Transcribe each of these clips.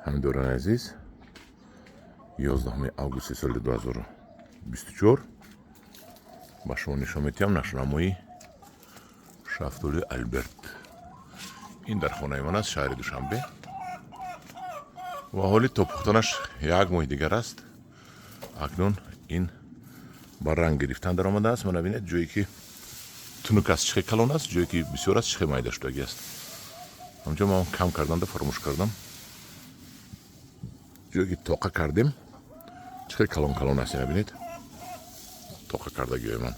ҳамидорани азиз 11 августи соли 2024 ба шумо нишон медиҳам нашнамои шафтоли Альберт. ин дар хонаи ман аст, шаҳри Душанбе ва ҳоли то пухтанаш 1 моҳи дигар аст. акнун ин ба ранг гирифтан даромадааст. мана бинед, ҷое ки тунук аст чихе калон аст, ҷое ки бисёр аст чихе майда шудагӣ аст. ҳамчун ман кам карданда фаромӯш кардам. ҷое ки тоқа кардем чихе калон аст, ина бинед, тоқа кардагиҳои ман.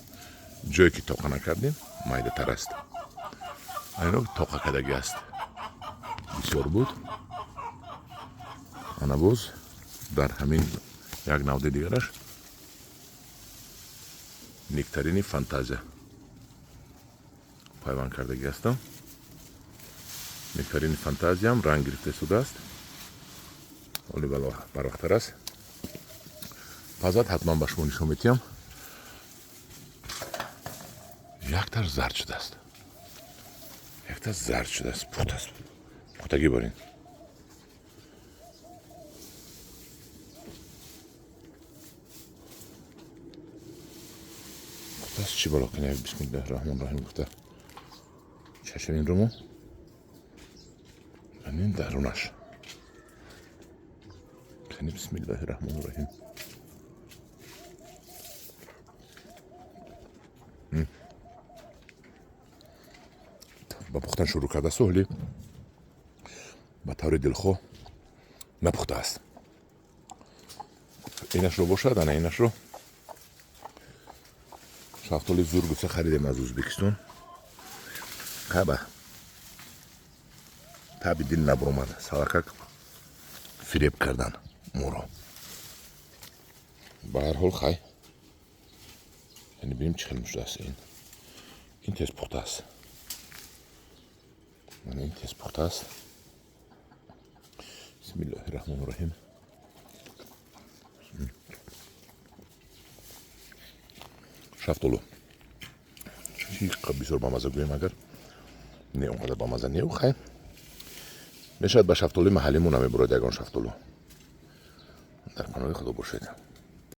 ҷое ки тоқа накардем майдатар аст. айно тоқа кардагӣ аст бисёр буд. ана боз дар ҳамин як навди дигараш нектарини фантазия пайванд кардагӣ ҳастам. нектарини фантазиям ранг гирифта шудааст, ҳоли барвақтар аст. пазад ҳатман ба шумо нишон медиҳам. яктар зард шудааст, яктар зард шудааст, пухтааст, пухтагӣ борин. пухтааст, чӣ бало кунем? бисмиллаҳи роҳмони роҳим гуфта чашминруму анин дарунаш. бисмиллаҳи роҳмони роҳим. ба пухтан шурӯъ кардасту, ҳоли ба таври дилхоҳ напухтааст. инашро бошад, ана инашро шафтоли зургуса харидем аз Ӯзбекистон. қаба таби дил набуромад, салакак фиреб кардан моро. ба ҳар ҳол хай яъне бинем чӣ хел мушудааст. ин тез пухтааст, мана ин тез пухтааст. бисмиллаҳи роҳмони роҳим. шафтолу бисёр бамаза гӯем, агар не он қадар бамаза не хай мешавад ба шафтоли маҳаллимон намебурад. ягон шафтолу дар паноҳи худо бошед.